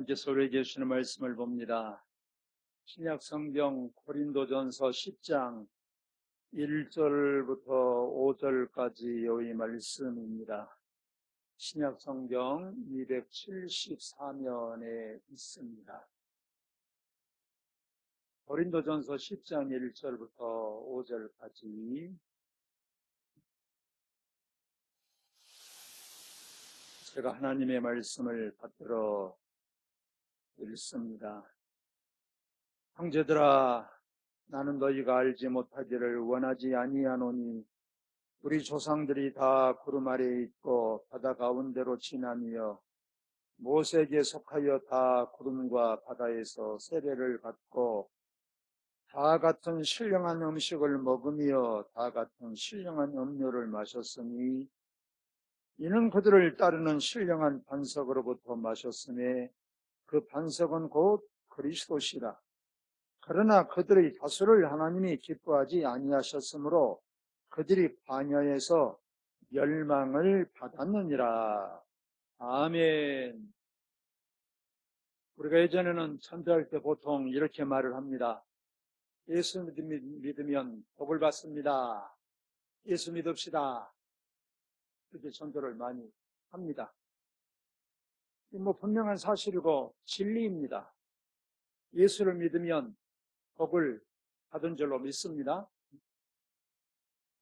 하나님께서 우리에게 주시는 말씀을 봅니다. 신약 성경 고린도전서 10장 1절부터 5절까지의 말씀입니다. 신약 성경 274면에 있습니다. 고린도전서 10장 1절부터 5절까지 제가 하나님의 말씀을 받들어 읽습니다. 형제들아, 나는 너희가 알지 못하기를 원하지 아니하노니 우리 조상들이 다 구름 아래에 있고 바다 가운데로 지나며 모세에게 속하여 다 구름과 바다에서 세례를 받고 다 같은 신령한 음식을 먹으며 다 같은 신령한 음료를 마셨으니 이는 그들을 따르는 신령한 반석으로부터 마셨음에 그 반석은 곧 그리스도시라. 그러나 그들의 다수를 하나님이 기뻐하지 아니하셨으므로 그들이 반야에서 멸망을 받았느니라. 아멘. 우리가 예전에는 전도할 때 보통 이렇게 말을 합니다. 예수 믿으면 복을 받습니다. 예수 믿읍시다. 그렇게 전도를 많이 합니다. 분명한 사실이고 진리입니다. 예수를 믿으면 복을 받은 줄로 믿습니다.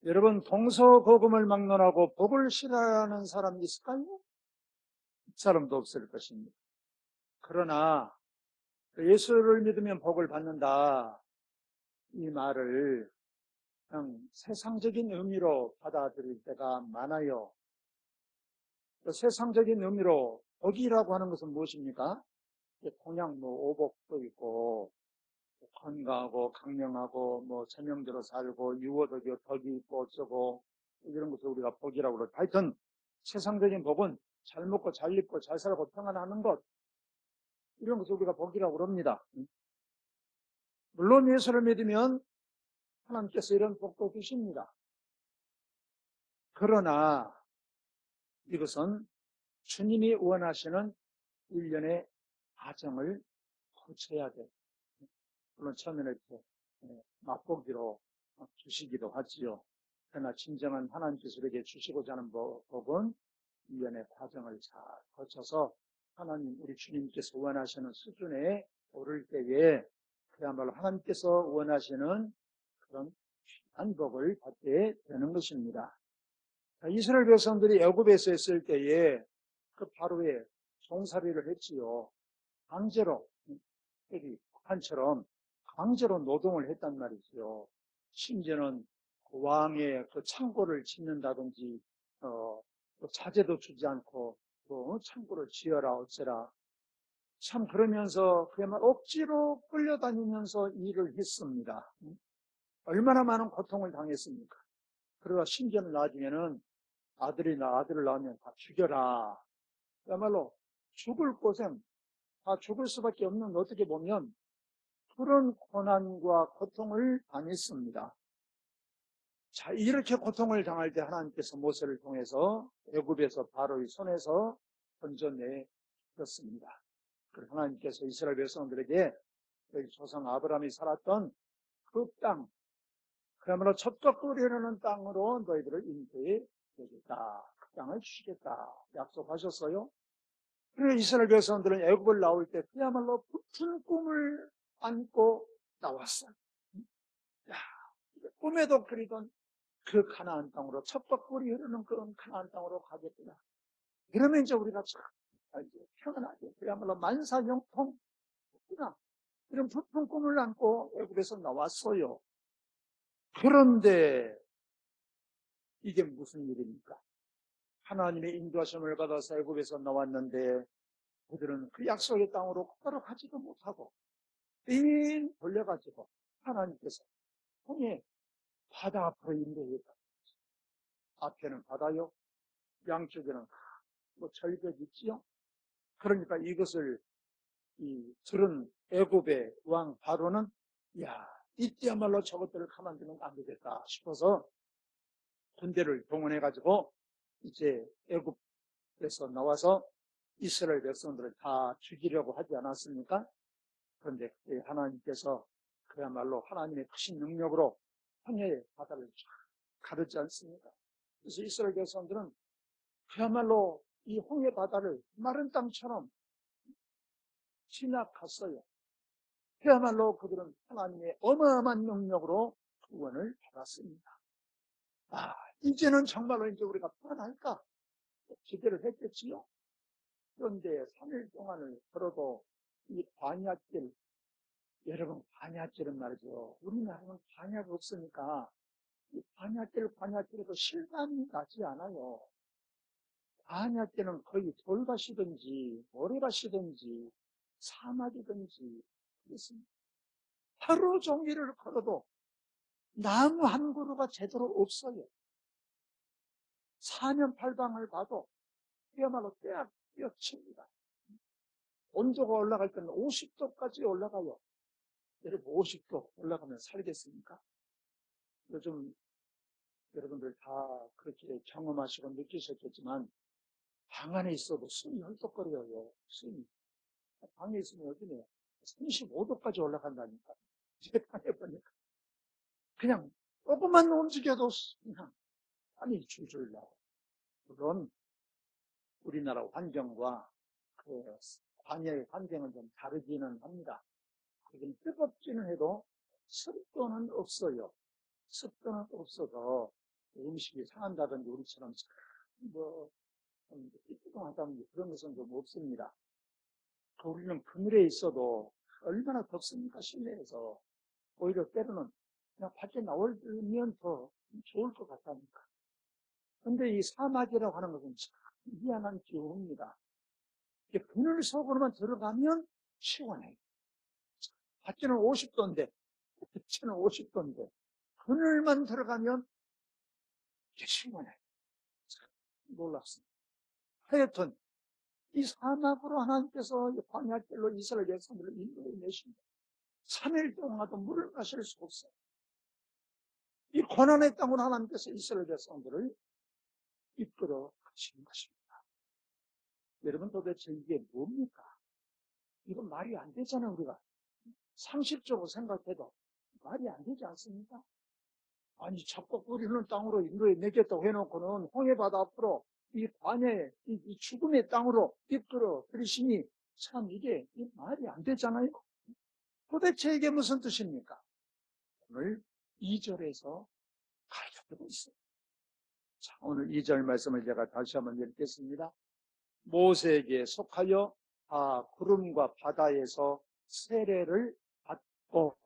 여러분, 동서고금을 막론하고 복을 싫어하는 사람이 있을까요? 사람도 없을 것입니다. 그러나 예수를 믿으면 복을 받는다, 이 말을 그냥 세상적인 의미로 받아들일 때가 많아요. 세상적인 의미로 복이라고 하는 것은 무엇입니까? 그냥 오복도 있고 건강하고 강령하고 체면대로 살고 유어덕이 덕이 있고 어쩌고 이런 것을 우리가 복이라고 그러죠. 하여튼 세상적인 복은 잘 먹고 잘 입고 잘 살고 평안하는 것, 이런 것을 우리가 복이라고 그럽니다. 물론 예수를 믿으면 하나님께서 이런 복도 주십니다. 그러나 이것은 주님이 원하시는 일련의 과정을 거쳐야 돼. 물론 처음에는 이렇게 맛보기로 주시기도 하지요. 그러나 진정한 하나님께서 우리에게 주시고자 하는 복은 일련의 과정을 잘 거쳐서 하나님, 우리 주님께서 원하시는 수준에 오를 때에 그야말로 하나님께서 원하시는 그런 귀한 복을 받게 되는 것입니다. 이스라엘 백성들이 애굽에서 있을 때에 그 바로에 종살이를 했지요. 강제로, 여기 북한처럼 강제로 노동을 했단 말이죠. 심지어는 왕의 그 창고를 짓는다든지, 자재도 주지 않고, 창고를 지어라, 어쩌라. 참, 그러면서 그야말로 억지로 끌려다니면서 일을 했습니다. 얼마나 많은 고통을 당했습니까? 그러다 심지어는 나중에는 아들을 낳으면 다 죽여라. 그야말로 죽을 고생, 다 죽을 수밖에 없는, 어떻게 보면 그런 고난과 고통을 당했습니다. 자, 이렇게 고통을 당할 때 하나님께서 모세를 통해서 애굽에서 바로의 손에서 건져내 주셨습니다. 그리고 하나님께서 이스라엘 백성들에게 여기 조상 아브라함이 살았던 그 땅, 그야말로 젖과 꿀이 흐르는 땅으로 너희들을 인도해 주겠다. 그 땅을 주시겠다 약속하셨어요. 그래서 이스라엘 백성들은 애굽을 나올 때 그야말로 큰 꿈을 안고 나왔어요. 야, 꿈에도 그리던 그 가나안 땅으로, 젖과 꿀이 흐르는 그런 가나안 땅으로 가겠구나. 이러면 이제 우리가 참 이제 평안하게, 그야말로 만사형통 했구나, 이런 부푼 꿈을 안고 애굽에서 나왔어요. 그런데 이게 무슨 일입니까? 하나님의 인도하심을 받아서 애굽에서 나왔는데 그들은 그 약속의 땅으로 곧바로 가지도 못하고 빙 돌려가지고 하나님께서 통해 바다 앞으로 인도했다. 앞에는 바다요, 양쪽에는 절벽이 있지요. 그러니까 이것을 들은 애굽의 왕 바로는, 야, 이때야말로 저것들을 가만두면 안 되겠다 싶어서 군대를 동원해가지고 이제 애굽에서 나와서 이스라엘 백성들을 다 죽이려고 하지 않았습니까? 그런데 하나님께서 그야말로 하나님의 크신 능력으로 홍해의 바다를 쫙 가르지 않습니까? 그래서 이스라엘 백성들은 그야말로 이 홍해 바다를 마른 땅처럼 지나갔어요. 그야말로 그들은 하나님의 어마어마한 능력으로 구원을 받았습니다. 이제는 정말로 이제 우리가 편할까 기대를 했겠지요. 그런데 3일 동안을 걸어도 이 광야길, 여러분 광야길은 말이죠. 우리나라는 광야가 없으니까 이 광야길에도 실감이 나지 않아요. 광야길은 거의 돌밭이든지 모래밭이든지 사막이든지 그렇습니다. 하루 종일을 걸어도 나무 한 그루가 제대로 없어요. 사면팔방을 봐도 그야말로 떼약볕입니다. 온도가 올라갈 때는 50도까지 올라가요. 여러분 50도 올라가면 살겠습니까? 요즘 여러분들 다 그렇게 경험하시고 느끼셨겠지만 방 안에 있어도 숨이 헐떡거려요. 숨이. 방에 있으면 어디네요? 35도까지 올라간다니까. 제 방에 보니까 그냥 조금만 움직여도 그냥 땀이 줄줄 나고. 물론 우리나라 환경과 그 광야의 환경은 좀 다르기는 합니다. 그긴 뜨겁지는 해도 습도는 없어요. 습도는 없어서 음식이 상한다든지 우리처럼 뭐 삐뚤하다든지 그런 것은 좀 없습니다. 우리는 그늘에 있어도 얼마나 덥습니까? 실내에서. 오히려 때로는 그냥 밖에 나오면 더 좋을 것 같다니까. 근데 이 사막이라고 하는 것은 참 희한한 기후입니다. 그늘 속으로만 들어가면 시원해요. 밖에는 50도인데, 밖에는 50도인데, 그늘만 들어가면 이게 시원해요. 놀랍습니다. 하여튼, 이 사막으로 하나님께서 광야길로 이스라엘 백성들을 인도해 내십니다. 3일 동안도 물을 마실 수 없어요. 이 고난의 땅으로 하나님께서 이스라엘 백성들을 이끌어 가시는 것입니다. 여러분 도대체 이게 뭡니까? 이건 말이 안 되잖아요, 우리가. 상식적으로 생각해도 말이 안 되지 않습니까? 아니, 자꾸 우리는 땅으로 인도해 내겠다고 해놓고는 홍해바다 앞으로 이 광야의 이 죽음의 땅으로 이끌어 들이시니 참 이게 말이 안 되잖아요. 도대체 이게 무슨 뜻입니까? 오늘 2절에서 가르쳐주고 있어요. 자, 오늘 2절 말씀을 제가 다시 한번 읽겠습니다. 모세에게 속하여 구름과 바다에서 세례를 받고.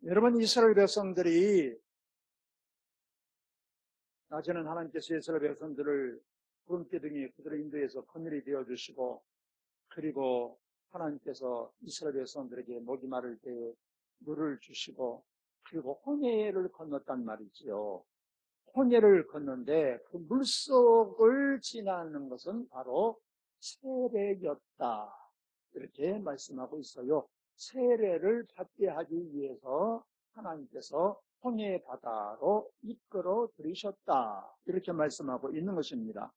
여러분, 이스라엘 백성들이 낮에는 하나님께서 이스라엘 백성들을 구름기둥이 그들을 인도해서 그늘이 되어주시고, 그리고 하나님께서 이스라엘 백성들에게 목이 마를 때에 물을 주시고, 그리고 홍해를 건넜단 말이지요. 홍해를 걷는데 그 물속을 지나는 것은 바로 세례였다. 이렇게 말씀하고 있어요. 세례를 받게 하기 위해서 하나님께서 홍해 바다로 이끌어 들이셨다. 이렇게 말씀하고 있는 것입니다.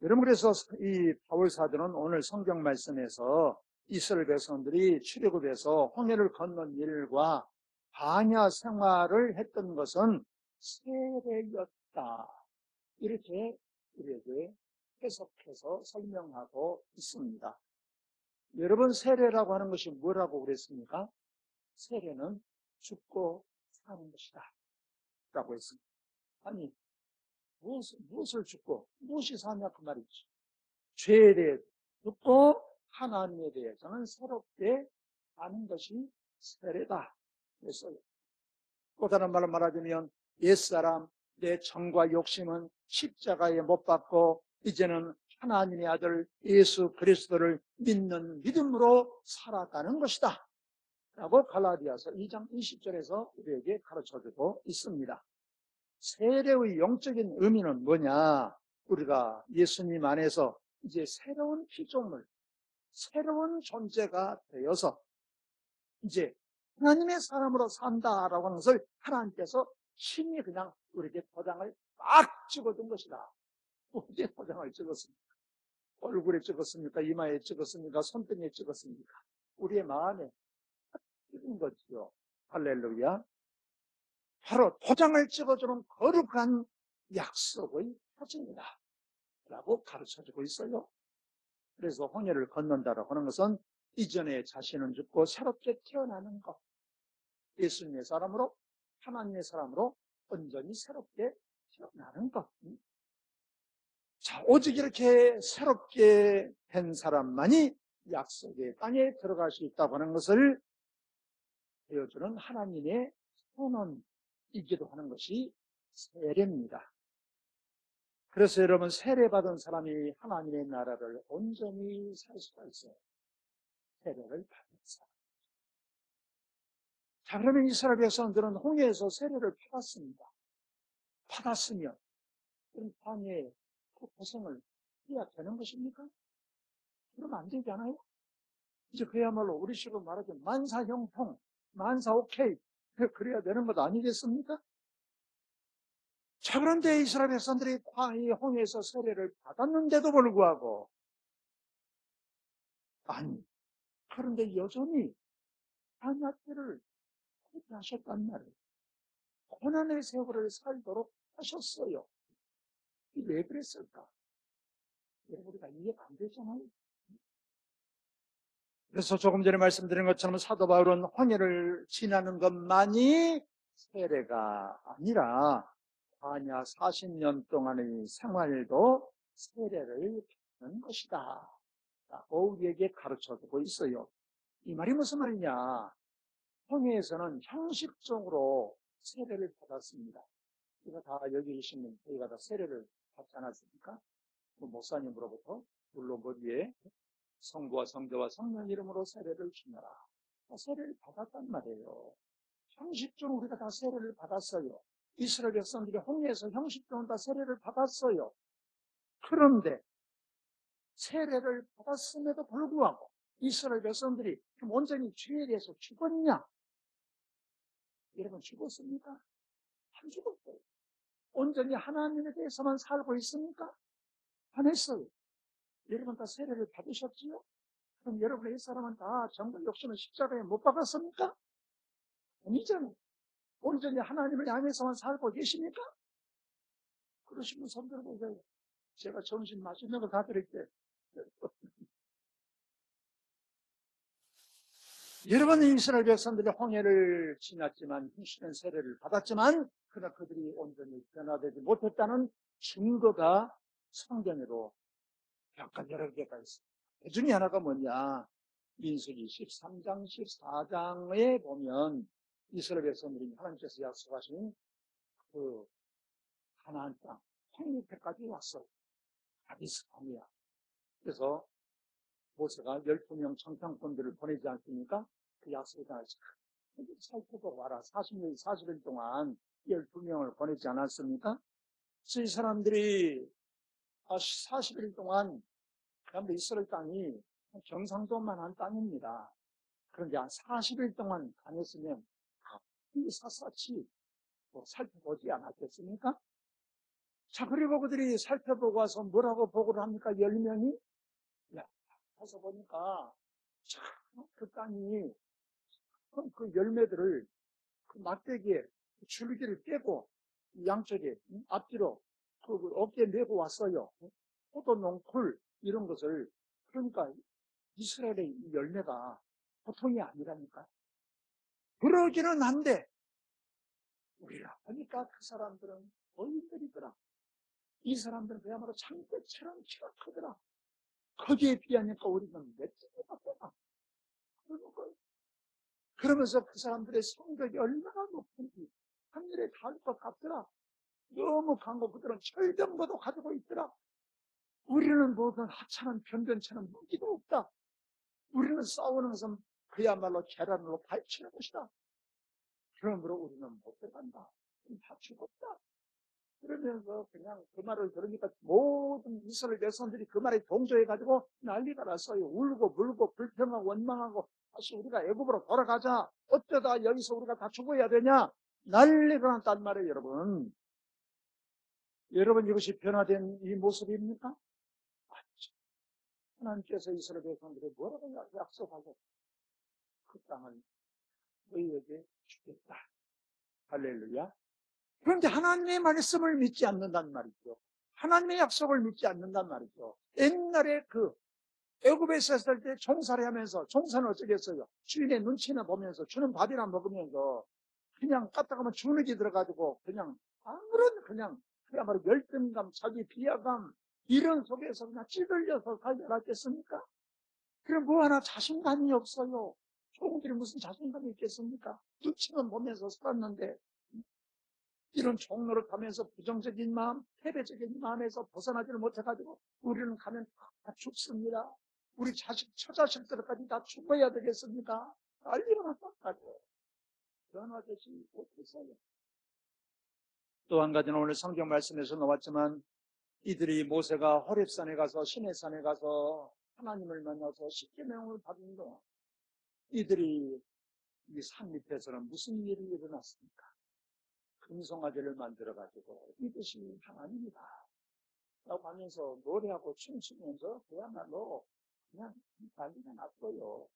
여러분, 그래서 이 바울 사도는 오늘 성경 말씀에서 이스라엘 백성들이 출애굽해서 홍해를 건넌 일과 광야 생활을 했던 것은 세례였다. 이렇게 우리에게 해석해서 설명하고 있습니다. 여러분, 세례라고 하는 것이 뭐라고 그랬습니까? 세례는 죽고 사는 것이다 라고 했습니다. 아니, 무엇을 죽고 무엇이 사냐 그 말이지. 죄에 대해 죽고 하나님에 대해서는 새롭게 아는 것이 세례다 그랬어요. 또 다른 말로 말하자면 옛사람 내 정과 욕심은 십자가에 못 박고 이제는 하나님의 아들 예수 그리스도를 믿는 믿음으로 살아가는 것이다 라고 갈라디아서 2장 20절에서 우리에게 가르쳐주고 있습니다. 세례의 영적인 의미는 뭐냐? 우리가 예수님 안에서 이제 새로운 피조물, 새로운 존재가 되어서 이제 하나님의 사람으로 산다라고 하는 것을 하나님께서 신이 그냥 우리에게 도장을 딱 찍어둔 것이다. 어디에 도장을 찍었습니까? 얼굴에 찍었습니까? 이마에 찍었습니까? 손등에 찍었습니까? 우리의 마음에 찍은 거죠. 할렐루야. 바로 도장을 찍어주는 거룩한 약속의 표징이다 라고 가르쳐주고 있어요. 그래서 홍해를 건넌다라고 하는 것은 이전에 자신은 죽고 새롭게 태어나는 것, 예수님의 사람으로, 하나님의 사람으로 온전히 새롭게 태어나는 것. 자, 오직 이렇게 새롭게 된 사람만이 약속의 땅에 들어갈 수 있다고 하는 것을 보여주는 하나님의 선언이기도 하는 것이 세례입니다. 그래서 여러분, 세례받은 사람이 하나님의 나라를 온전히 살 수가 있어요. 세례를 받은 사람. 자, 그러면 이스라엘 백성들은 홍해에서 세례를 받았습니다. 받았으면 그럼 광야에 그 고생을 해야 되는 것입니까? 그러면 안 되잖아요. 이제 그야말로 우리식으로 말하자면 만사형통, 만사 오케이, 그래야 되는 것 아니겠습니까? 자, 그런데 이스라엘 백성들이 이 홍해에서 세례를 받았는데도 불구하고, 아니, 그런데 여전히 광야길을 하셨단 말이에요. 고난의 세월을 살도록 하셨어요. 왜 그랬을까? 우리가 이해가 안 되잖아요. 그래서 조금 전에 말씀드린 것처럼 사도 바울은 홍해를 지나는 것만이 세례가 아니라 광야 40년 동안의 생활도 세례를 받는 것이다 라고 우리에게 가르쳐주고 있어요. 이 말이 무슨 말이냐? 홍해에서는 형식적으로 세례를 받았습니다. 우리가 다 여기 계시는 저희가 다 세례를 받지 않았습니까? 목사님으로부터 물론 머리에 성부와 성자와 성령 이름으로 세례를 주너라. 세례를 받았단 말이에요. 형식적으로 우리가 다 세례를 받았어요. 이스라엘 백성들이 홍해에서 형식적으로 다 세례를 받았어요. 그런데 세례를 받았음에도 불구하고 이스라엘 백성들이 온전히 죄에 대해서 죽었냐? 여러분, 죽었습니까? 안 죽었어요. 온전히 하나님에 대해서만 살고 있습니까? 안 했어요. 여러분 다 세례를 받으셨지요? 그럼 여러분의 옛사람은 다 정글 욕심을 십자가에 못 박았습니까? 아니잖아요. 온전히 하나님을 향해서만 살고 계십니까? 그러시면 손 들고 제가 점심 맛있는 거 다 드릴게요. 여러분, 이스라엘 백성들이 홍해를 지났지만 힘쓰는 세례를 받았지만 그러나 그들이 온전히 변화되지 못했다는 증거가 성경에도 약간 여러 개가 있습니다. 그 중에 하나가 뭐냐? 민수기 13장, 14장에 보면 이스라엘 백성들이 하나님께서 약속하신 그 가나안 땅, 홍해까지 왔어요. 가디스 바네아. 그래서 모세가 12명 청평꾼들을 보내지 않습니까? 그 약속에 따라서 살펴보고 와라. 40일 동안 12명을 보내지 않았습니까? 그래서 이 사람들이 40일 동안 이스라엘 땅이 경상도만한 땅입니다. 그런데 한 40일 동안 다녔으면 샅샅이 살펴보지 않았겠습니까? 자, 그리고 그들이 살펴보고 와서 뭐라고 보고를 합니까? 10명이? 야, 가서 보니까 참 그 땅이 그 열매들을 그 막대기에 줄기를 꿰고 양쪽에 앞뒤로 그 어깨에 메고 왔어요. 포도농 풀 이런 것을. 그러니까 이스라엘의 열매가 보통이 아니라니까. 그러기는 한데 우리가 보니까 그 사람들은 어인들이더라. 이 사람들은 그야말로 창대처럼 키가 크더라. 거기에 비하니까 우리는 몇 째가 되나. 그러면서 그 사람들의 성격이 얼마나 높은지 하늘에 닿을 것 같더라. 너무 강고 그들은 철병거도 가지고 있더라. 우리는 모든 하찮은 변변처럼 무기도 없다. 우리는 싸우는 것은 그야말로 계란으로 파헤치는 것이다. 그러므로 우리는 못 들어간다. 다 죽었다. 그러면서 그냥 그 말을 들으니까 모든 이스라엘 백성들이 그 말에 동조해가지고 난리가 났어요. 울고 물고 불평하고 원망하고 다시 우리가 애굽으로 돌아가자. 어쩌다 여기서 우리가 다 죽어야 되냐. 난리가 났단 말이에요, 여러분. 여러분, 이것이 변화된 이 모습입니까? 아니죠. 하나님께서 이스라엘 백성들에게 뭐라고 약속하고 그 땅을 너희에게 주겠다. 할렐루야. 그런데 하나님의 말씀을 믿지 않는단 말이죠. 하나님의 약속을 믿지 않는단 말이죠. 옛날에 애굽에 있었을 때 종살이 하면서 종사는 어쩌겠어요. 주인의 눈치나 보면서 주는 밥이나 먹으면서 그냥 까딱하면 주눅이 들어가지고 그냥 아무런 그야말로 열등감, 자기 비하감 이런 속에서 그냥 찌들려서 살아났겠습니까? 그럼 뭐 하나 자신감이 없어요. 종들이 무슨 자신감이 있겠습니까? 눈치만 보면서 살았는데 이런 종로를 가면서 부정적인 마음, 패배적인 마음에서 벗어나지를 못해가지고 우리는 가면 다 죽습니다. 우리 처자식들까지 다 죽어야 되겠습니까? 난리가 났단 말이에요. 변화되지 못했어요. 또 한 가지는 오늘 성경 말씀에서 나왔지만 이들이 모세가 호렙산에 가서 시내산에 가서 하나님을 만나서 십계명을 받은 동안 이들이 이 산 밑에서는 무슨 일이 일어났습니까? 금송아지를 만들어가지고 이것이 하나님이다 라고 하면서 노래하고 춤추면서 그야말로 그냥 난리가 났고요.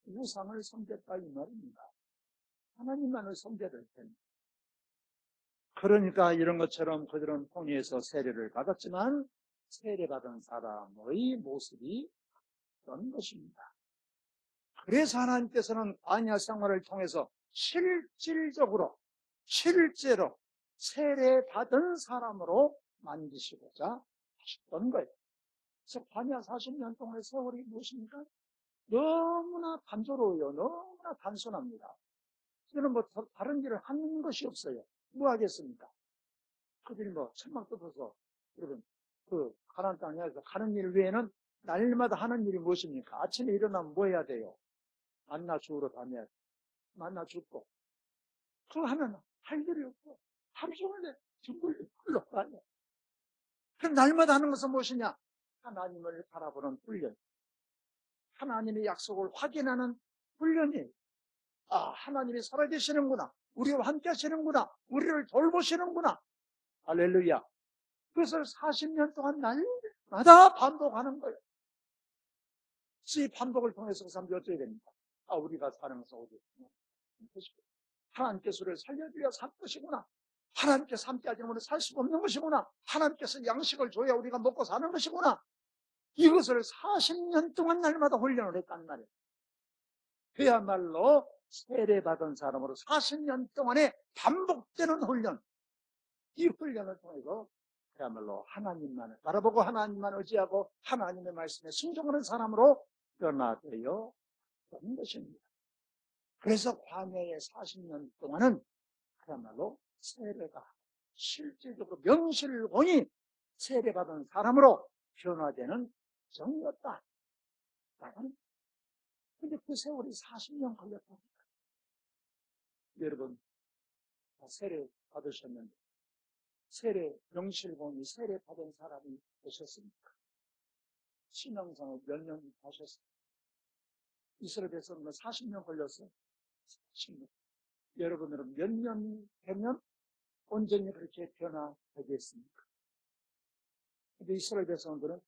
우상을 섬겼다 이 말입니다. 하나님만을 섬겨야 될 텐데. 그러니까 이런 것처럼 그들은 통일에서 세례를 받았지만 세례받은 사람의 모습이 그런 것입니다. 그래서 하나님께서는 광야 생활을 통해서 실질적으로 실제로 세례받은 사람으로 만드시고자 하셨던 거예요. 그래서 광야 40년 동안의 세월이 무엇입니까? 너무나 단조로워요. 너무나 단순합니다. 저는 다른 일을 하는 것이 없어요. 뭐 하겠습니까? 그들이 천막 뜯어서 여러분 가나안 땅에 가는 일 외에는 날마다 하는 일이 무엇입니까? 아침에 일어나면 뭐 해야 돼요? 만나 주우러 다녀야 돼요. 만나 줍고 그거 하면 할 일이 없고 하루 종일 정글 흘러가요. 그럼 날마다 하는 것은 무엇이냐? 하나님을 바라보는 훈련. 하나님의 약속을 확인하는 훈련이에요. 아, 하나님이 살아계시는구나. 우리와 함께 하시는구나. 우리를 돌보시는구나. 할렐루야. 그것을 40년 동안 날마다 반복하는 거예요. 이 반복을 통해서 그 사람들이 어떻게 됩니까? 아, 우리가 사는 것은 어디 하나님께서 우리를 살려주려 살 것이구나. 하나님께서 함께하지 않으면 살 수가 없는 것이구나. 하나님께서 양식을 줘야 우리가 먹고 사는 것이구나. 이것을 40년 동안 날마다 훈련을 했단 말이에요. 그야말로 세례받은 사람으로 40년 동안에 반복되는 훈련. 이 훈련을 통해서 그야말로 하나님만을 바라보고 하나님만 의지하고 하나님의 말씀에 순종하는 사람으로 변화되어 온 것입니다. 그래서 광야의 40년 동안은 그야말로 세례가 실질적으로 명실공히 세례받은 사람으로 변화되는 정이었다. 근데 그 세월이 40년 걸렸답니다. 여러분, 다 세례 받으셨는데, 명실공히 세례 받은 사람이 되셨습니까? 신앙생활 몇 년 하셨습니까? 이스라엘 백성은 40년 걸렸어요. 40년. 여러분들은 몇 년 되면 온전히 그렇게 변화되겠습니까? 근데 이스라엘 백성들은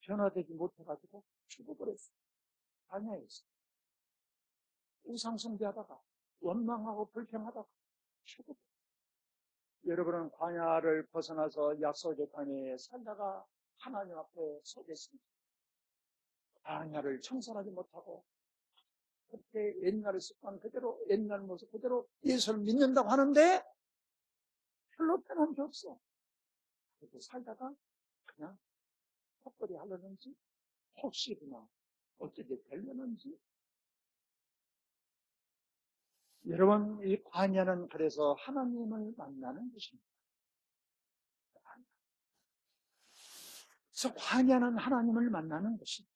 변화되지 못해가지고 죽어버렸어요. 광야에서. 우상숭배하다가 원망하고 불평하다가 죽어버렸어요. 여러분은 광야를 벗어나서 약속의 땅에 살다가 하나님 앞에 서겠습니다. 광야를 청산하지 못하고 그렇게 옛날의 습관 그대로 옛날 모습 그대로 예수를 믿는다고 하는데 별로 변한 게 없어. 그렇게 살다가 그냥 헛거리 하려는지 혹시 그냥 어떻게 되려는지. 여러분, 이 광야는 그래서 하나님을 만나는 것입니다. 그래서 광야는 하나님을 만나는 것입니다.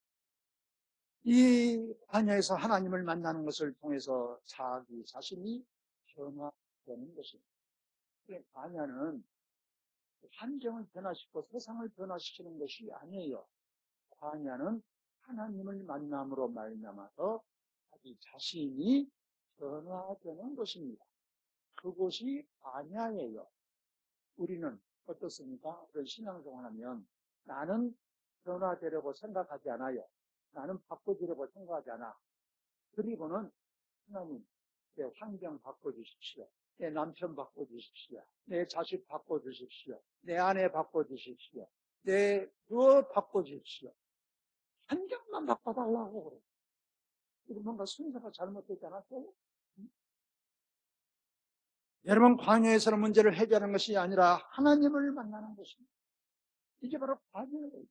이 광야에서 하나님을 만나는 것을 통해서 자기 자신이 변화되는 것입니다. 광야는 환경을 변화시키고 세상을 변화시키는 것이 아니에요. 광야는 하나님을 만남으로 말미암아서 자기 자신이 변화되는 것입니다. 그곳이 광야예요. 우리는 어떻습니까? 그런 신앙생활하면 나는 변화되려고 생각하지 않아요. 나는 바꿔주려고 생각하지 않아. 그리고는 하나님, 내 환경 바꿔주십시오. 내 남편 바꿔주십시오. 내 자식 바꿔주십시오. 내 아내 바꿔주십시오. 내 부업 바꿔주십시오. 환경만 바꿔달라고 그래. 이거 뭔가 순서가 잘못되지 않았어요? 여러분, 광야에서는 문제를 해결하는 것이 아니라 하나님을 만나는 것입니다. 이게 바로 광야예요.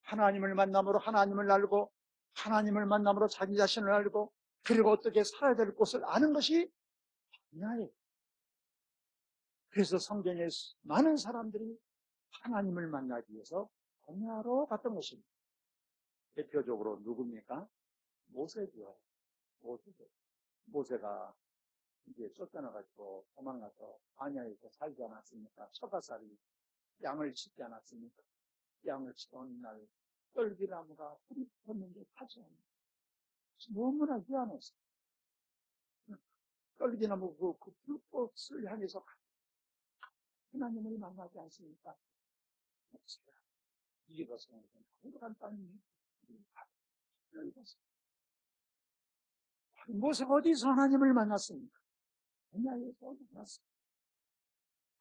하나님을 만남으로 하나님을 알고, 하나님을 만남으로 자기 자신을 알고, 그리고 어떻게 살아야 될 곳을 아는 것이 광야예요. 그래서 성경에 많은 사람들이 하나님을 만나기 위해서 광야로 갔던 것입니다. 대표적으로 누굽니까? 모세죠. 모세가 이제 쫓겨나가지고 도망가서 광야에서 살지 않았습니까? 처가살이 양을 치지 않았습니까? 양을 치던 날 떨기나무가 불이 붙었는데 타지 않는 너무나 희한했어요. 떨기나무 그 불꽃을 향해서 하나님을 만나지 않습니까? 이것은 간단히 모세가 어디서 하나님을 만났습니까? 광야에서 만났습니다.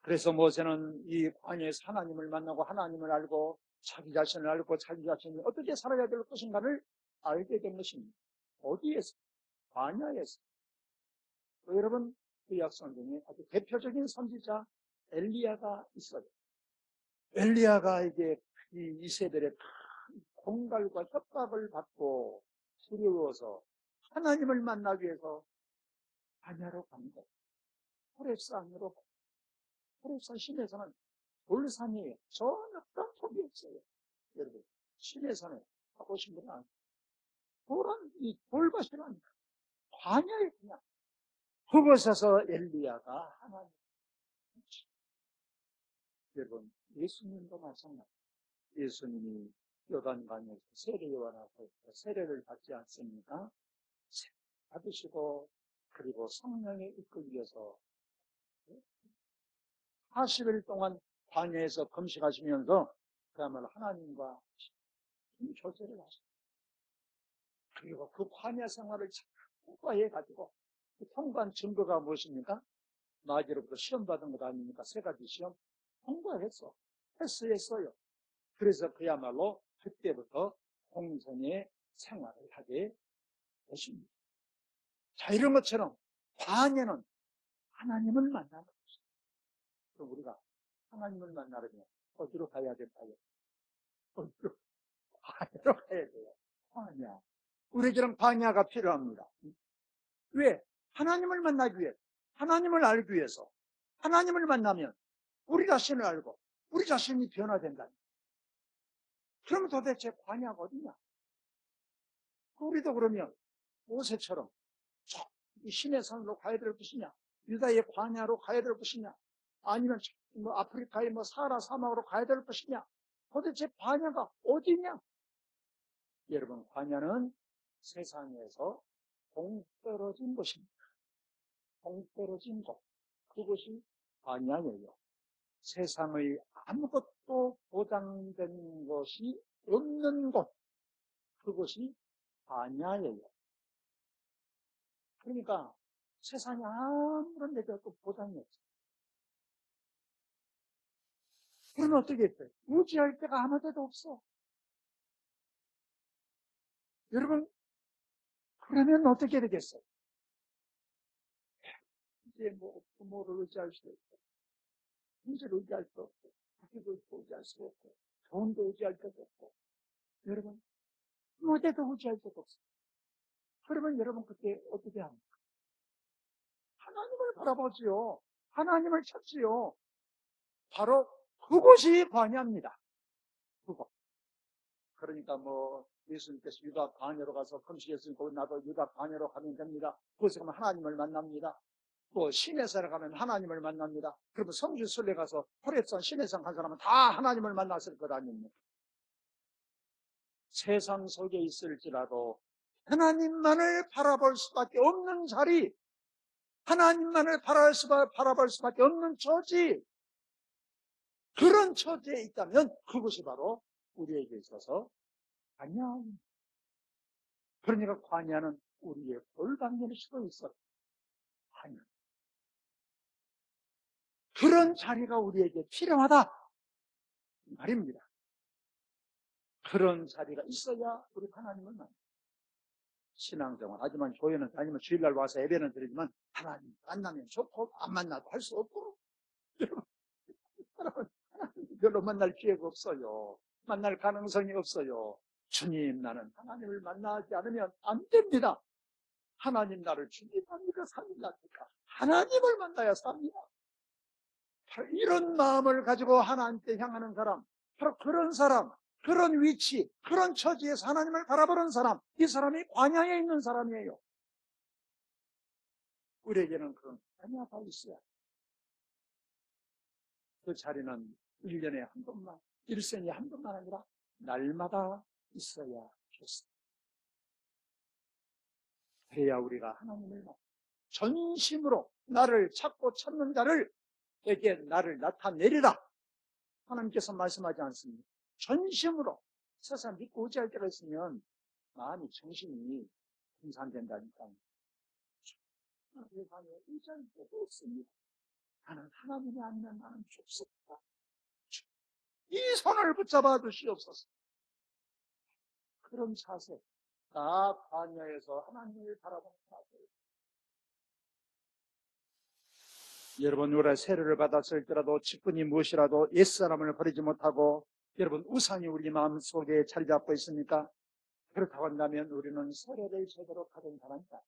그래서 모세는 이 광야에서 하나님을 만나고 하나님을 알고 자기 자신을 알고 자기 자신이 어떻게 살아야 될 것인가를 알게 된 것입니다. 어디에서? 광야에서. 여러분, 구약성경에 아주 대표적인 선지자 엘리야가 있어요. 엘리야가 이제 이 이세들의 큰 공갈과 협박을 받고 두려워서 하나님을 만나기 위해서 광야로 갑니다. 호렙산으로. 호렙산 심에서는 돌산이에요. 전혀 그런 폭이 없어요. 여러분, 심해산에 가보신 분은 이 돌밭이란 광야에 그냥 그곳에서 엘리야가 하나님. 여러분, 예수님도 마찬가지. 예수님이 요단강에서 세례요한하고 세례를 받지 않습니까? 세례 받으시고 그리고 성령에 이끌기 위해서 40일 동안 광야에서 금식하시면서 그야말로 하나님과 교제를 하십니다. 그리고 그 광야 생활을 통과해가지고 그 통과한 증거가 무엇입니까? 마귀로부터 시험 받은 것 아닙니까? 3가지 시험 통과했어. 패스했어요. 그래서 그야말로 그때부터 공생의 생활을 하게 되십니다. 자, 이런 것처럼 광야는 하나님을 만나는 것입니다. 그럼 우리가 하나님을 만나려면 어디로 가야 될까요? 어디로? 광야로 가야 돼요. 광야. 우리에게는 광야가 필요합니다. 왜? 하나님을 만나기 위해, 하나님을 알기 위해서, 하나님을 만나면 우리 자신을 알고 우리 자신이 변화된다. 그럼 도대체 광야가 어디냐? 우리도 그러면 모세처럼 이 신의 산으로 가야 될 것이냐? 유다의 광야로 가야 될 것이냐? 아니면 뭐 아프리카의 뭐 사하라 사막으로 가야 될 것이냐? 도대체 광야가 어디냐? 여러분, 광야는 세상에서 동떨어진 것입니다. 동떨어진 곳. 그것이 광야예요. 세상의 아무것도 보장된 것이 없는 곳. 그것이 광야예요. 그러니까 세상에 아무런 데도 보장이 없어요. 그러면 어떻게 했어요? 유지할 데가 아무 데도 없어. 여러분, 그러면 어떻게 되겠어요? 이제 뭐 부모를 의지할 수도 없고, 형제를 의지할 수 없고, 자기를 의지할 수 없고, 돈도 의지할 데도 없고, 여러분, 아무 데도 의지할 데도 없어요. 그러면 여러분 그때 어떻게 합니까? 하나님을 바라보지요. 하나님을 찾지요. 바로 그곳이 광야입니다. 그곳. 그러니까 뭐 예수님께서 유다 광야로 가서 금식했으니까 나도 유다 광야로 가면 됩니다. 그곳에 가면 하나님을 만납니다. 또 시내산에 가면 하나님을 만납니다. 그러면 성지순례 가서 호렙산 시내산 간 사람은 다 하나님을 만났을 것 아닙니까? 세상 속에 있을지라도 하나님만을 바라볼 수밖에 없는 자리, 하나님만을 바라볼 수밖에 없는 처지, 그런 처지에 있다면 그것이 바로 우리에게 있어서 광야입니다. 그러니까 광야는 우리의 돌방면일 수도 있어. 광야. 그런 자리가 우리에게 필요하다 말입니다. 그런 자리가 있어야 우리 하나님을 만나. 신앙생활 하지만 교회는 다니면 주일날 와서 예배는 드리지만 하나님 만나면 좋고 안 만나도 할 수 없고 여러분 하나님 별로 만날 기회가 없어요. 만날 가능성이 없어요. 주님 나는 하나님을 만나지 않으면 안 됩니다. 하나님 나를 죽이랍니까 살리랍니까? 하나님을 만나야 삽니다. 이런 마음을 가지고 하나님께 향하는 사람, 바로 그런 사람, 그런 위치, 그런 처지에서 하나님을 바라보는 사람, 이 사람이 광야에 있는 사람이에요. 우리에게는 그런 광야가 있어야 그 자리는 1년에 한 번만, 일생에 한 번만 아니라 날마다 있어야 좋습니다. 그래야 우리가 하나님을 전심으로 나를 찾고 찾는 자를에게 나를 나타내리라. 하나님께서 말씀하지 않습니다. 전심으로 세상 믿고 의지할 때가 있으면 마음이 정신이 분산된다니까요. 세상에 의지할 때도 없습니다. 나는 하나님이 아니면 나는 죽습니다. 이 손을 붙잡아 주시옵소서. 그런 자세, 나 반야에서 하나님을 바라보는 자세. 여러분, 우리가 세례를 받았을 때라도 직분이 무엇이라도 옛사람을 버리지 못하고 여러분 우상이 우리 마음속에 자리 잡고 있습니까? 그렇다고 한다면 우리는 세례를 제대로 받은 사람이다.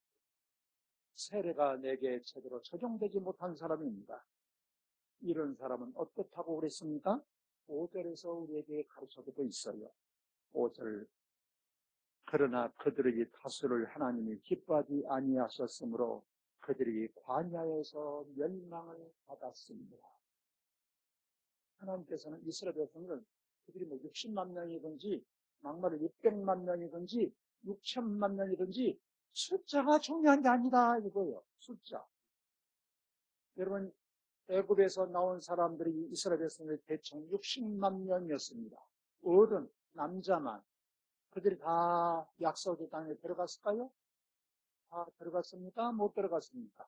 세례가 내게 제대로 적용되지 못한 사람입니다. 이런 사람은 어떻다고 그랬습니까? 5절에서 우리에게 가르쳐주고 있어요. 5절. 그러나 그들의 다수를 하나님이 기뻐하지 아니하셨으므로 그들이 광야에서 멸망을 받았습니다. 하나님께서는 이스라엘 백성을 그들이 뭐 60만 명이든지 막말로 600만 명이든지 6천만 명이든지 숫자가 중요한 게 아니다 이거예요. 숫자. 여러분 애굽에서 나온 사람들이 이스라엘 백성들 대충 60만 명이었습니다. 어른, 남자만. 그들이 다 약속의 땅에 들어갔을까요? 다 들어갔습니까? 못 들어갔습니까?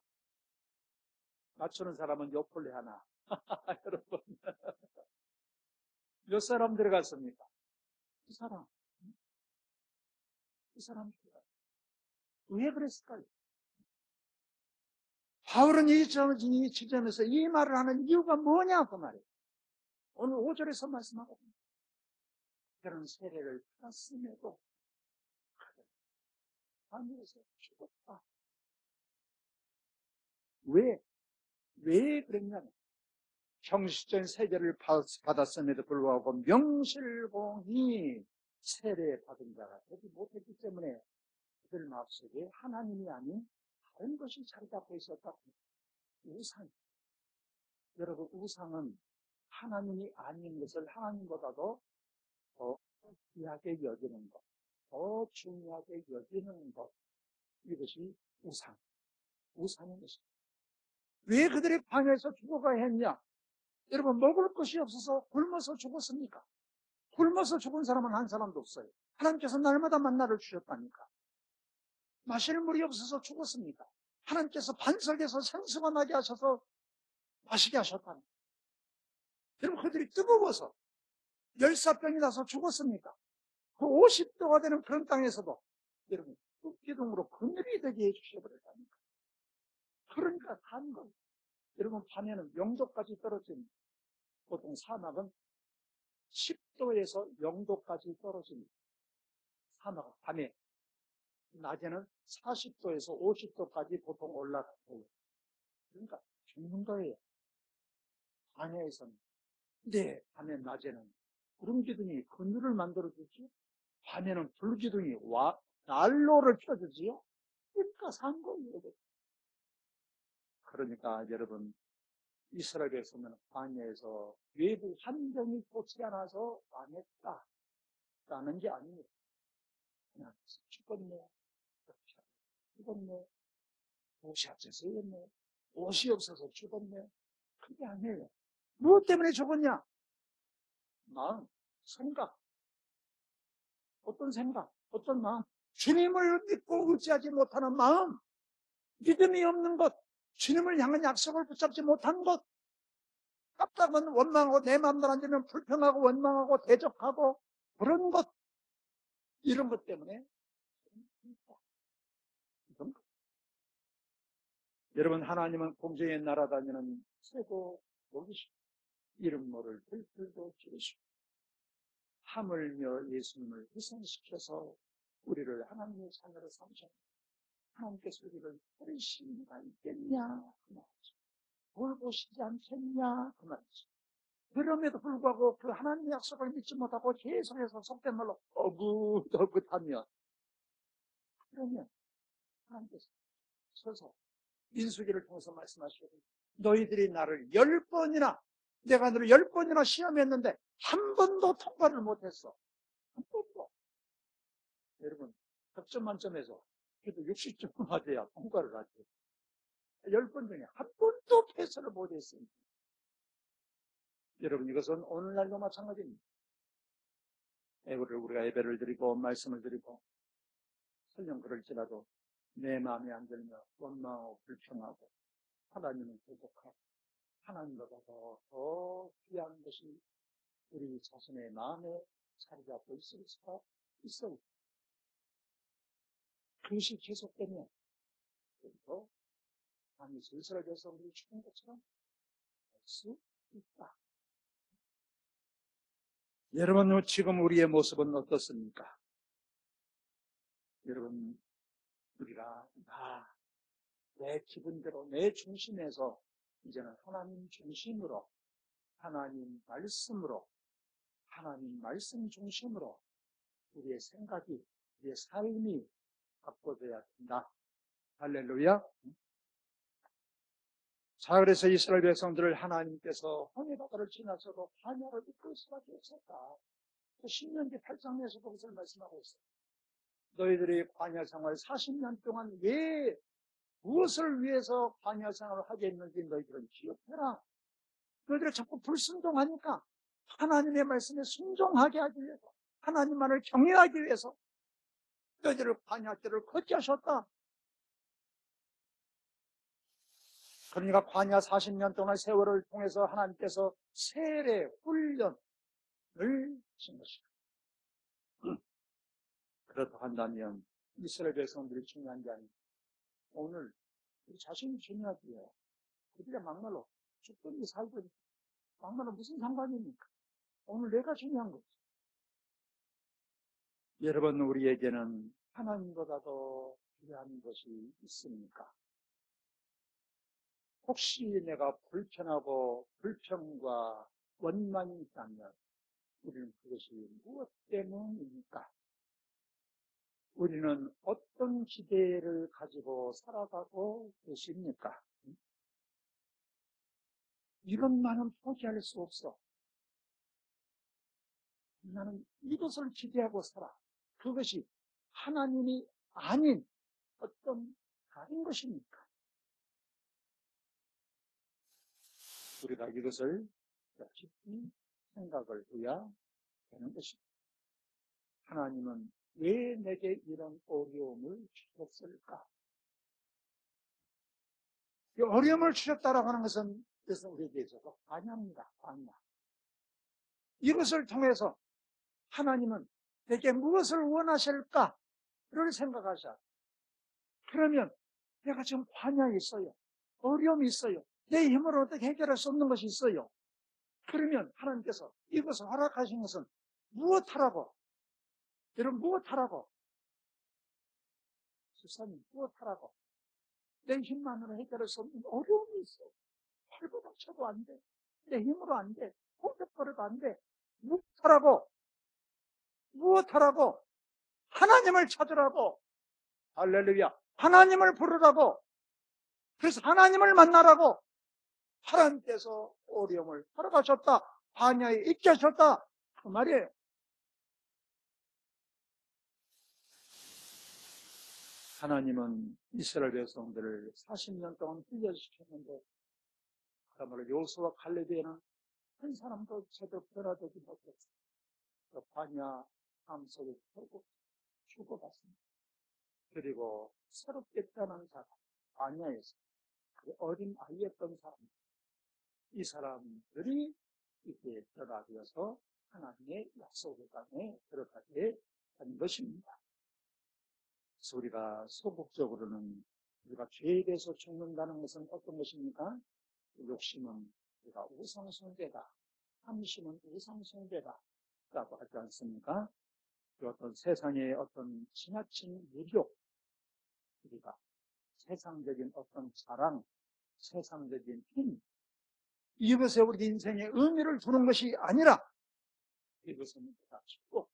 맞추는 사람은 요플레 하나. 여러분 몇 사람 들어갔습니까? 두 사람. 두 사람 들어갔어요. 왜 그랬을까요? 바울은 이 지점에서 이 말을 하는 이유가 뭐냐 그 말이에요. 오늘 5절에서 말씀하거든요. 그런 세례를 받았음에도 하늘에서 죽었다. 왜 그랬냐면 형식적인 세례를 받았음에도 불구하고 명실공히 세례받은 자가 되지 못했기 때문에 그들 마음속에 하나님이 아닌 다른 것이 자리 잡고 있었다. 우상. 여러분 우상은 하나님이 아닌 것을 하나님보다도 더 귀하게 여기는 것, 더 중요하게 여기는 것, 이것이 우상인 것입니다. 왜 그들이 광야에서 죽어가야 했냐? 여러분 먹을 것이 없어서 굶어서 죽었습니까? 굶어서 죽은 사람은 한 사람도 없어요. 하나님께서 날마다 만나를 주셨다니까. 마실 물이 없어서 죽었습니까? 하나님께서 반석에서 생수가 나게 하셔서 마시게 하셨다니까. 여러분 그들이 뜨거워서 열사병이 나서 죽었습니까? 그 50도가 되는 그런 땅에서도 여러분 흙기둥으로 그늘이 되게 해주셔버렸다니까. 그러니까 산 거예요. 여러분 밤에는 0도까지 떨어집니다. 보통 사막은 10도에서 0도까지 떨어집니다. 사막은 밤에. 낮에는 40도에서 50도까지 보통 올라가요. 그러니까 죽는 거예요. 광야에서는. 근데 밤에 낮에는 구름 기둥이 그늘을 만들어주지, 밤에는 불 기둥이 난로를 펴주지요. 그러니까 산 거예요. 그러니까 여러분 이스라엘 백성은 광야에서 외부 환경이 좋지 않아서 망했다라는 게 아닙니다. 그냥 죽었네, 죽었네, 옷이 없어서 죽었네, 옷이 없어서 죽었네. 그게 아니에요. 무엇 때문에 죽었냐? 마음, 생각. 어떤 생각, 어떤 마음? 주님을 믿고 의지하지 못하는 마음, 믿음이 없는 것, 주님을 향한 약속을 붙잡지 못한 것, 답답한 원망하고 내 마음대로 안 되면 불평하고 원망하고 대적하고 그런 것, 이런 것 때문에 이런 것. 여러분, 하나님은 공중에 날아다니는 새도 먹이시고 이름 모를 들들도 기르시고 하물며 예수님을 희생시켜서 우리를 하나님의 자녀로 삼으셨다. 하나님께서 우리를 버리실 리가 있겠냐 그 말이죠. 돌보시지 않겠냐 그 말이죠. 그럼에도 불구하고 그 하나님의 약속을 믿지 못하고 계속해서 속된 말로 어긋하면 그러면 하나님께서 서서 민수기를 통해서 말씀하시거든요. 너희들이 나를 10번이나 내가 너를 10번이나 시험했는데 한 번도 통과를 못했어. 한 번도. 여러분 100점 만점에서 그래도 60점은 맞아야 통과를 하죠. 10번 중에 한 번도 패스를 못했습니다. 여러분 이것은 오늘날도 마찬가지입니다. 우리가 예배를 드리고 말씀을 드리고 설령 그럴지라도 내 마음에 안 들며 원망하고 불평하고 하나님은 계속하고 하나님보다 더 귀한 것이 우리 자신의 마음에 자리 잡고 있을 수가 있어요. 그것이 계속되면 그리고 밤이 슬슬해져서 우리 죽은 것처럼 할 수 있다. 여러분 지금 우리의 모습은 어떻습니까? 여러분 우리가 내 기분대로 내 중심에서 이제는 하나님 중심으로 하나님 말씀으로 하나님 말씀 중심으로 우리의 생각이 우리의 삶이 바꿔져야 된다. 할렐루야. 자, 그래서 이스라엘 백성들을 하나님께서 홍해바다를 지나서도 광야를 이끌 수밖에 없었다. 10년기 8장에서도 그것을 말씀하고 있어요. 너희들이 광야 생활 40년 동안 무엇을 위해서 광야 생활을 하게 했는지 너희들은 기억해라. 너희들이 자꾸 불순종하니까 하나님의 말씀에 순종하게 하기 위해서 하나님만을 경외하기 위해서 너희들을 광야길을 걷게 하셨다. 그러니까 광야 40년 동안 세월을 통해서 하나님께서 세례 훈련을 주신 것이다. 그렇다 한다면 이스라엘 백성들이 중요한 게 아니고 오늘 우리 자신이 중요하지요. 그들의 막말로 죽든지 살든지 막말로 무슨 상관입니까? 오늘 내가 중요한 거지. 여러분 우리에게는 하나님보다도 중요한 것이 있습니까? 혹시 내가 불편하고 불평과 원망이 있다면 우리는 그것이 무엇 때문입니까? 우리는 어떤 기대를 가지고 살아가고 계십니까? 이것만은 포기할 수 없어. 나는 이것을 기대하고 살아. 그것이 하나님이 아닌 어떤 다른 것입니까? 우리가 이것을 깊이 생각을 해야 되는 것입니다. 하나님은 왜 내게 이런 어려움을 주셨을까? 이 어려움을 주셨다라고 하는 것은 그래서 우리에게 있어서 관여입니다. 관여. 이것을 통해서 하나님은 내게 무엇을 원하실까? 를 생각하자. 그러면 내가 지금 관여에 있어요. 어려움이 있어요. 내 힘으로 어떻게 해결할 수 없는 것이 있어요. 그러면 하나님께서 이것을 허락하신 것은 무엇하라고? 여러분 무엇하라고? 수사님 무엇하라고? 내 힘만으로 해결할 수 없는 어려움이 있어. 팔보다 쳐도 안 돼. 내 힘으로 안 돼. 공격거려도 안 돼. 무엇하라고? 무엇하라고? 하나님을 찾으라고. 할렐루야. 하나님을 부르라고. 그래서 하나님을 만나라고. 하나님께서 어려움을 허락하셨다. 반야에 있게 하셨다. 그 말이에요. 하나님은 이스라엘 백성들을 40년 동안 훈련시켰는데 그야말로 여호수아와 갈렙에는 한 사람도 제대로 변화되지 못했어요. 그 반야 함 속에 결국 죽어갔습니다. 그리고 새롭게 태어난 사람, 아니야에서 그 어린 아이였던 사람, 이 사람들이 이렇게 변화되어서 하나님의 약속의 땅에 들어가게 한 것입니다. 그래서 우리가 소극적으로는 우리가 죄에 대해서 죽는다는 것은 어떤 것입니까? 욕심은 우리가 우상숭배다, 탐심은 우상숭배다 라고 하지 않습니까? 그 어떤 세상의 어떤 지나친 유욕, 우리가 세상적인 어떤 자랑, 세상적인 힘, 이것에 우리 인생의 의미를 두는 것이 아니라 이것은 다 죽고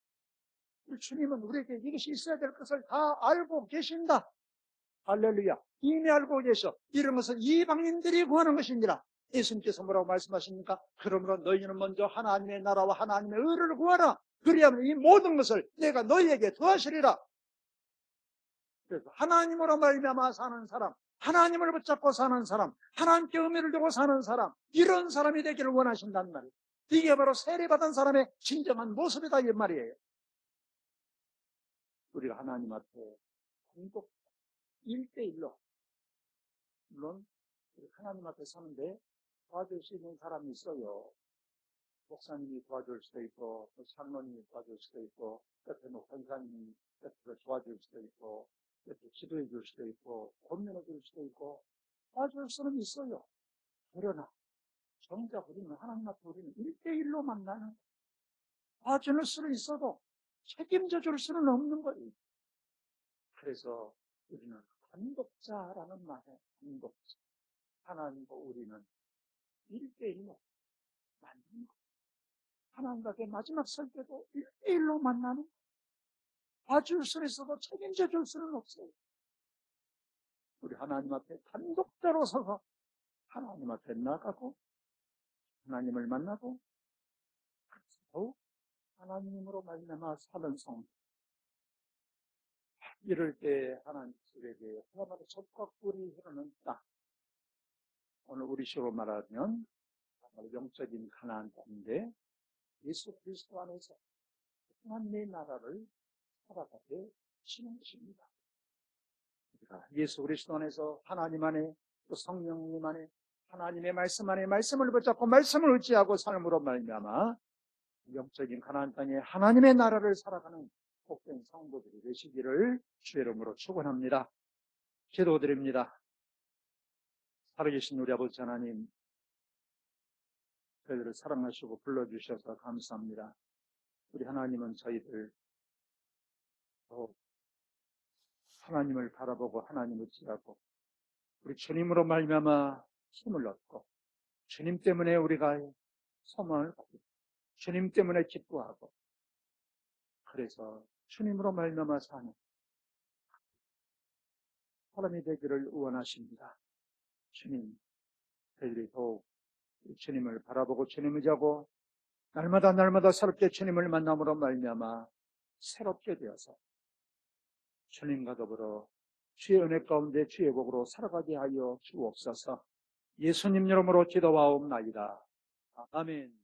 주님은 우리에게 이것이 있어야 될 것을 다 알고 계신다. 할렐루야. 이미 알고 계셔. 이런 것은 이방인들이 구하는 것이니라. 예수님께서 뭐라고 말씀하십니까? 그러므로 너희는 먼저 하나님의 나라와 하나님의 의를 구하라. 그리하면 이 모든 것을 내가 너희에게 더하시리라. 그래서 하나님으로 말미암아 사는 사람, 하나님을 붙잡고 사는 사람, 하나님께 의미를 두고 사는 사람, 이런 사람이 되기를 원하신단 말이에요. 이게 바로 세례받은 사람의 진정한 모습이다 이 말이에요. 우리가 하나님 앞에 공동 1대1로, 물론 하나님 앞에 사는데 도와줄 수 있는 사람이 있어요. 목사님이 도와줄 수도 있고, 장로님이 도와줄 수도 있고, 옆에 권사님이 옆에서 도와줄 수도 있고, 옆에 기도해 줄 수도 있고, 권면해 줄 수도 있고, 도와줄 수는 있어요. 그러나 정작 우리는 하나님 앞에 우리는 1대1로 만나는, 도와줄 수는 있어도 책임져 줄 수는 없는 거예요. 그래서 우리는 단독자라는 말에 단독자. 하나님과 우리는 1대1로 만나는 거. 하나님과의 마지막 설 때도 1대1로 만나는 거. 봐줄 수는 있어도 책임져 줄 수는 없어요. 우리 하나님 앞에 단독자로 서서 하나님 앞에 나가고 하나님을 만나고 더욱 하나님으로 말미암아 사는 성. 이럴 때 하나님에게 그야말로 젖과 꿀이 흐르는 땅. 오늘 우리 식으로 말하면 영적인 가나안 땅인데 예수 그리스도 안에서 하나님의 나라를 살아가게 하시는 것입니다. 예수 그리스도 안에서 하나님 안에 또 성령님 안에 하나님의 말씀 안에 말씀을 붙잡고 말씀을 의지하고 삶으로 말미암아 영적인 가나안 땅에 하나님의 나라를 살아가는 복된 성도들이 되시기를 주의 이름으로 축원합니다. 기도드립니다. 살아계신 우리 아버지 하나님, 저희들을 사랑하시고 불러주셔서 감사합니다. 우리 하나님은 저희들 하나님을 바라보고 하나님을 지하고 우리 주님으로 말미암아 힘을 얻고 주님 때문에 우리가 소망을 받고 주님 때문에 기뻐하고 그래서 주님으로 말미암아 사는 사람이 되기를 원하십니다. 주님, 저희들이 더욱 주님을 바라보고 주님을 자고 날마다 새롭게 주님을 만남으로 말미암아 새롭게 되어서 주님과 더불어 주의 은혜 가운데 주의 복으로 살아가게 하여 주옵소서. 예수님 이름으로 기도하옵나이다. 아멘.